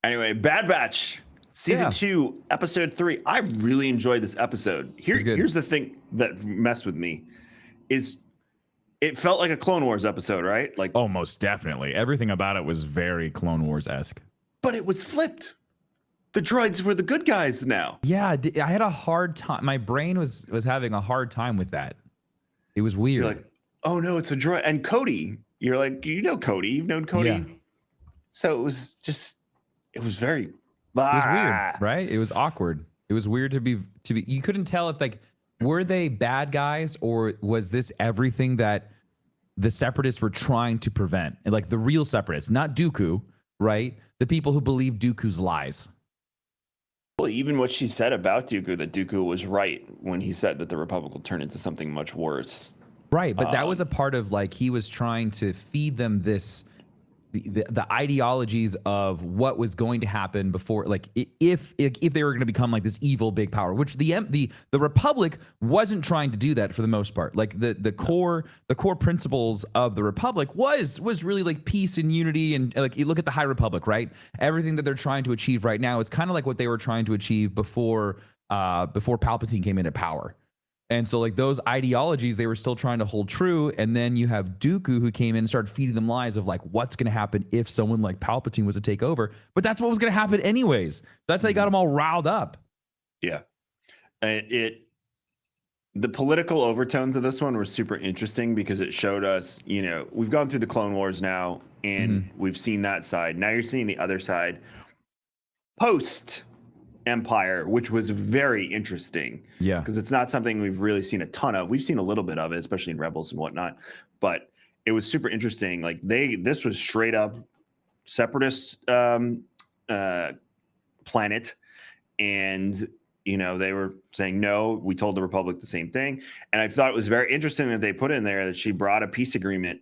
Anyway, Bad Batch, season Yeah, 2, episode 3. I really enjoyed this episode. it's good. Here's the thing that messed with me is it felt like a Clone Wars episode, right? Like, Oh, most definitely. Everything about it was very Clone Wars esque. but it was flipped. The droids were the good guys now. Yeah, I had a hard time. My brain was having a hard time with that. It was You're weird. like, oh no, it's a droid. And Cody, you're like, you know Cody, you've known Yeah, Cody. So it was just, it was very, it was weird, right? It was awkward. It was weird to be. You couldn't tell if like were they bad guys or was this everything that the separatists were trying to prevent, and like the real separatists, not Dooku, right? The people who believe Dooku's lies. Well, even what she said about Dooku, that Dooku was right when he said that the Republic will turn into something much worse. Right, but that was a part of like he was trying to feed them this the ideologies of what was going to happen before, like if they were going to become like this evil big power, which the Republic wasn't trying to do that for the most part. Like the core principles of the Republic was really like peace and unity, and like you look at the High Republic, right? Everything that they're trying to achieve right now, it's kind of like what they were trying to achieve before Palpatine came into power. And so, like those ideologies, they were still trying to hold true. And then you have Dooku who came in and started feeding them lies of like what's going to happen if someone like Palpatine was to take over. But that's what was going to happen anyways. That's how they got them all riled up. Yeah, the political overtones of this one were super interesting because it showed us, we've gone through the Clone Wars now, and we've seen that side. Now you're seeing the other side post Empire, which was very interesting. Yeah. Because it's not something we've really seen a ton of. We've seen a little bit of it, especially in Rebels and whatnot. But it was super interesting. Like this was straight up separatist planet, and they were saying no. We told the Republic the same thing, and I thought it was very interesting that they put in there that she brought a peace agreement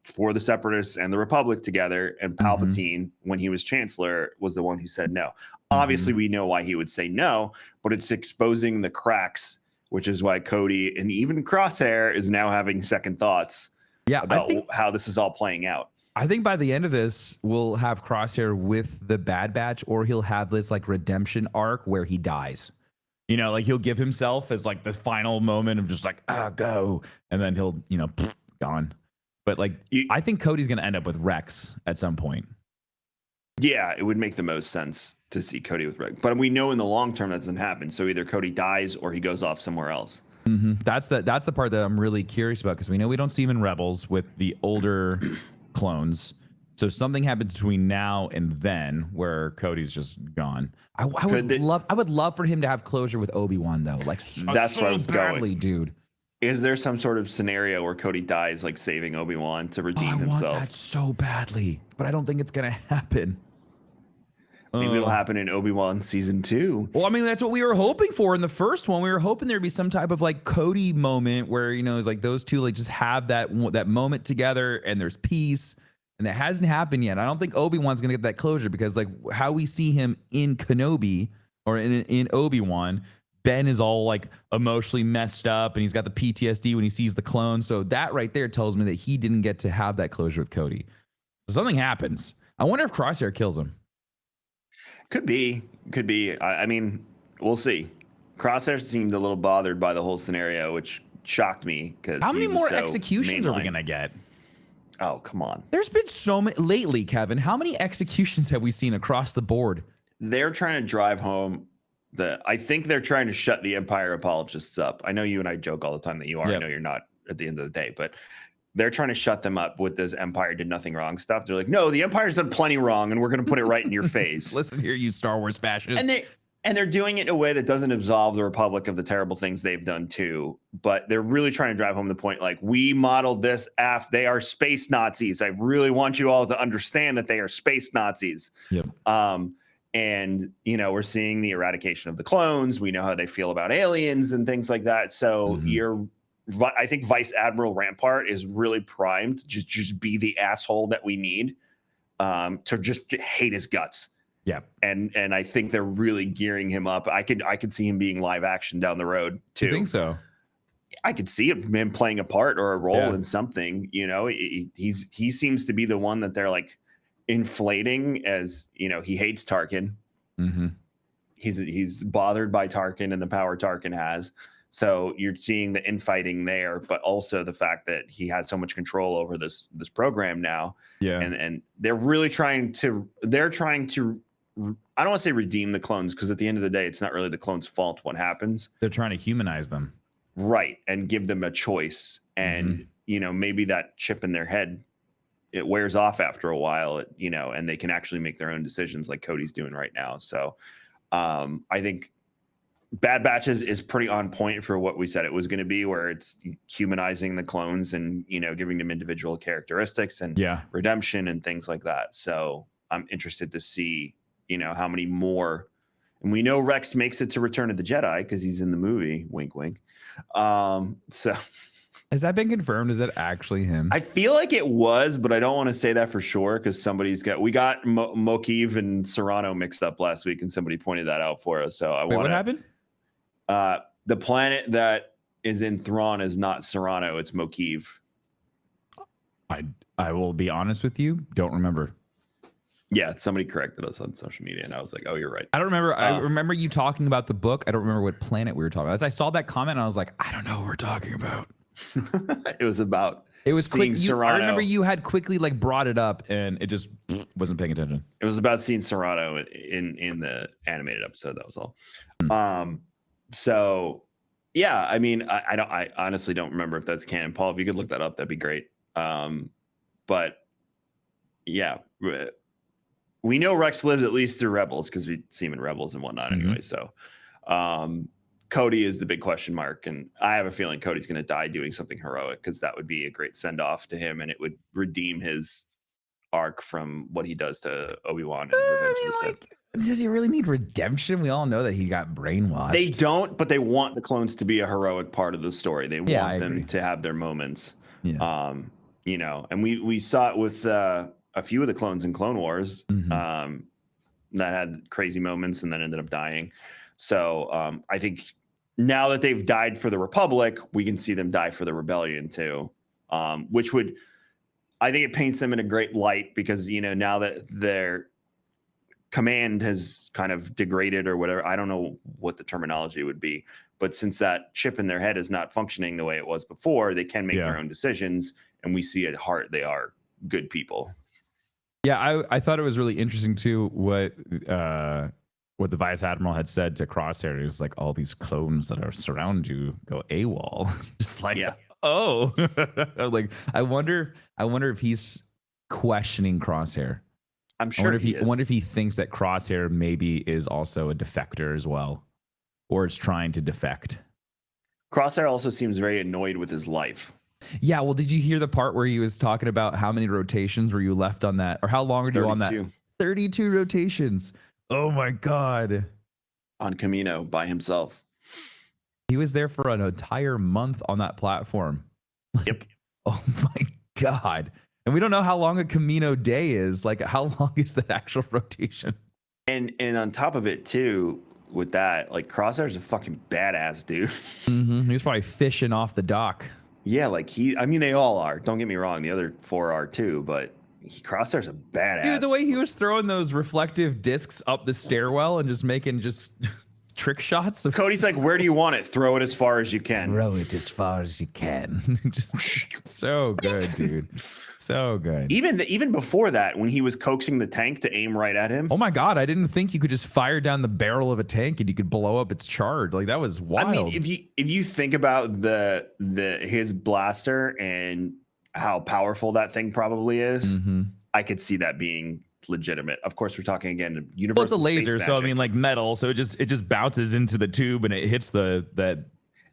for the separatists and the Republic together, and Palpatine, when he was chancellor, was the one who said no. Obviously, we know why he would say no, but it's exposing the cracks, which is why Cody and even Crosshair is now having second thoughts about how this is all playing out. I think by the end of this, we'll have Crosshair with the Bad Batch, or he'll have this like redemption arc where he dies. Like he'll give himself as like the final moment of just like, go. And then he'll, gone. But like, I think Cody's going to end up with Rex at some point. Yeah, it would make the most sense to see Cody with Rex. But we know in the long term that doesn't happen. So either Cody dies or he goes off somewhere else. That's the part that I'm really curious about, because we know we don't see him in Rebels with the older clones. So something happens between now and then where Cody's just gone. I would love for him to have closure with Obi-Wan though. Like that's where I was badly, going, dude. Is there some sort of scenario where Cody dies, like saving Obi-Wan to redeem himself? I want that so badly, but I don't think it's gonna happen. Maybe it'll happen in Obi-Wan season 2. Well, I mean, that's what we were hoping for in the first one. We were hoping there'd be some type of like Cody moment where like those two like just have that moment together and there's peace, and that hasn't happened yet. I don't think Obi-Wan's gonna get that closure, because like how we see him in Kenobi or in Obi-Wan, Ben is all like emotionally messed up and he's got the PTSD when he sees the clone. So that right there tells me that he didn't get to have that closure with Cody. So something happens. I wonder if Crosshair kills him. Could be. I mean, we'll see. Crosshair seemed a little bothered by the whole scenario, which shocked me. Because how many more executions are we gonna get? Oh, come on. There's been so many lately, Kevin. How many executions have we seen across the board? They're trying to drive home I think they're trying to shut the Empire apologists up. I know you and I joke all the time that you are. Yep. I know you're not at the end of the day, but they're trying to shut them up with this Empire did nothing wrong stuff. They're like, no, the Empire's done plenty wrong, and we're going to put it right in your face. Listen here, you Star Wars fascists. And they're doing it in a way that doesn't absolve the Republic of the terrible things they've done too. But they're really trying to drive home the point, like, we modeled this after they are space Nazis. I really want you all to understand that they are space Nazis. Yep. And, we're seeing the eradication of the clones. We know how they feel about aliens and things like that. So I think Vice Admiral Rampart is really primed to just be the asshole that we need, to just hate his guts. Yeah. And I think they're really gearing him up. I could see him being live action down the road too. You think so? I could see him playing a part or a role in something. He seems to be the one that they're like, inflating as, he hates Tarkin. Mm-hmm. He's bothered by Tarkin and the power Tarkin has. So you're seeing the infighting there, but also the fact that he has so much control over this program now. Yeah. And they're really trying to I don't want to say redeem the clones, because at the end of the day, it's not really the clones' fault what happens. They're trying to humanize them. Right. And give them a choice. And, maybe that chip in their head, it wears off after a while, and they can actually make their own decisions like Cody's doing right now. So I think Bad Batch is pretty on point for what we said it was going to be, where it's humanizing the clones and, giving them individual characteristics and redemption and things like that. So I'm interested to see, how many more. And we know Rex makes it to Return of the Jedi because he's in the movie. Wink, wink. So has that been confirmed? Is that actually him? I feel like it was, but I don't want to say that for sure because we got Mokiv and Serrano mixed up last week, and somebody pointed that out for us. So what happened? The planet that is in Thrawn is not Serrano, it's Mokiv. I will be honest with you, don't remember. Yeah, somebody corrected us on social media, and I was like, "Oh, you're right." I don't remember. I remember you talking about the book. I don't remember what planet we were talking about. As I saw that comment, and I was like, "I don't know what we're talking about." It was quick. Serrano. I remember you had quickly brought it up, and it just wasn't paying attention. It was about seeing Serrano in the animated episode. That was all. So yeah, I mean, I honestly don't remember if that's canon. Paul, if you could look that up, that'd be great. But yeah, we know Rex lives at least through Rebels because we see him in Rebels and whatnot anyway. So Cody is the big question mark, and I have a feeling Cody's going to die doing something heroic because that would be a great send off to him, and it would redeem his arc from what he does to Obi-Wan and Revenge of the Sith. Does he really need redemption? We all know that he got brainwashed. They don't, but they want the clones to be a heroic part of the story. They want them to have their moments. Yeah. And we saw it with a few of the clones in Clone Wars that had crazy moments and then ended up dying. So I think now that they've died for the Republic, we can see them die for the Rebellion too, which would, I think it paints them in a great light because, now that their command has kind of degraded or whatever, I don't know what the terminology would be, but since that chip in their head is not functioning the way it was before, they can make their own decisions. And we see at heart, they are good people. Yeah, I thought it was really interesting too what the Vice Admiral had said to Crosshair. It was like all these clones that are surround you go AWOL. Just like, oh, like I wonder if he's questioning Crosshair. I'm sure I wonder if he thinks that Crosshair maybe is also a defector as well, or is trying to defect. Crosshair also seems very annoyed with his life. Yeah, well, did you hear the part where he was talking about how many rotations were you left on that, or how long are you on that? 32 rotations. Oh my God. On Camino by himself. He was there for an entire month on that platform. Yep. Oh my God. And we don't know how long a Camino day is. Like, how long is the actual rotation? And on top of it too, with that, like Crosshair's a fucking badass dude. He was probably fishing off the dock. Yeah, like they all are. Don't get me wrong. The other 4 are too, but Crosshair's a badass. Dude, the way he was throwing those reflective discs up the stairwell and just making trick shots. Cody's like, where do you want it? Throw it as far as you can. Throw it as far as you can. So good, dude. So good. Even before that, when he was coaxing the tank to aim right at him. Oh my God, I didn't think you could just fire down the barrel of a tank and you could blow up its charge. Like, that was wild. I mean, if you think about his blaster and how powerful that thing probably is, I could see that being legitimate. Of course, we're talking again universal. Well, it's a laser, so I mean, like metal, so it just bounces into the tube and it hits the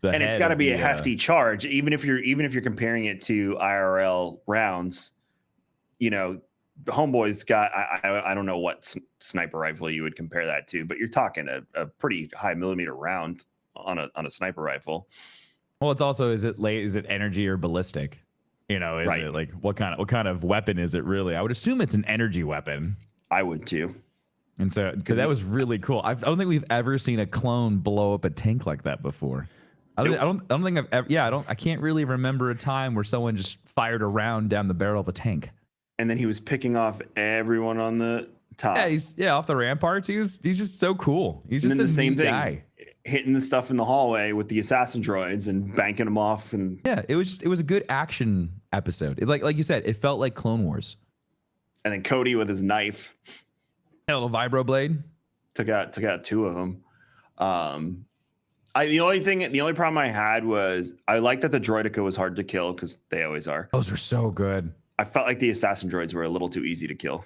and it's got to be a hefty charge, even if you're comparing it to IRL rounds. The Homeboy's got I don't know what sniper rifle you would compare that to, but you're talking a pretty high millimeter round on a sniper rifle. Well, it's also is it energy or ballistic? Is it like what kind of weapon is it really? I would assume it's an energy weapon. I would too. And so because that was really cool. I don't think we've ever seen a clone blow up a tank like that before. I don't think I've ever. Yeah, I can't really remember a time where someone just fired a round down the barrel of a tank. and then he was picking off everyone on the top. Yeah, he's off the ramparts. He's just so cool. He's And just then a the same neat thing, guy. hitting the stuff in the hallway with the assassin droids and banking them off. And Yeah, it was a good action episode. Like you said, it felt like Clone Wars. and then Cody with his knife A little vibro blade. took out 2 of them. The only problem I had was I liked that the droidica was hard to kill because they always are. Those are so good. I felt like the assassin droids were a little too easy to kill.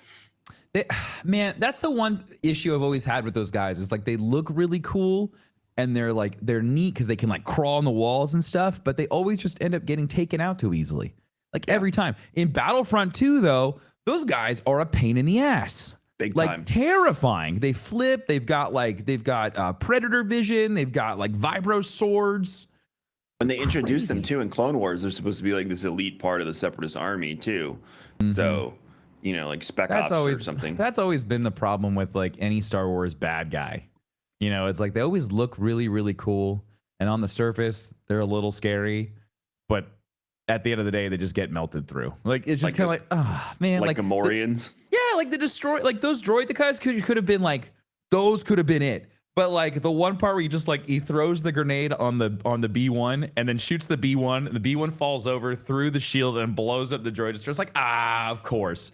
Man, that's the one issue I've always had with those guys. Is like they look really cool and they're neat because they can like crawl on the walls and stuff, but they always just end up getting taken out too easily. Like every time. In Battlefront 2, though, those guys are a pain in the ass. Big like time. Terrifying. They flip. They've got predator vision. They've got like vibro swords. When they introduced them too in Clone Wars, they're supposed to be like this elite part of the Separatist army too. So, like Spec Ops or something. That's always been the problem with like any Star Wars bad guy. It's like they always look really, really cool, and on the surface they're a little scary, but at the end of the day they just get melted through. Like it's just kind of man, like Gamorreans. Like the destroy, like those droid guys could have been like those could have been it. But like the one part where he throws the grenade on the B1 and then shoots the B1, and the B1 falls over through the shield and blows up the droid. It's just like, of course.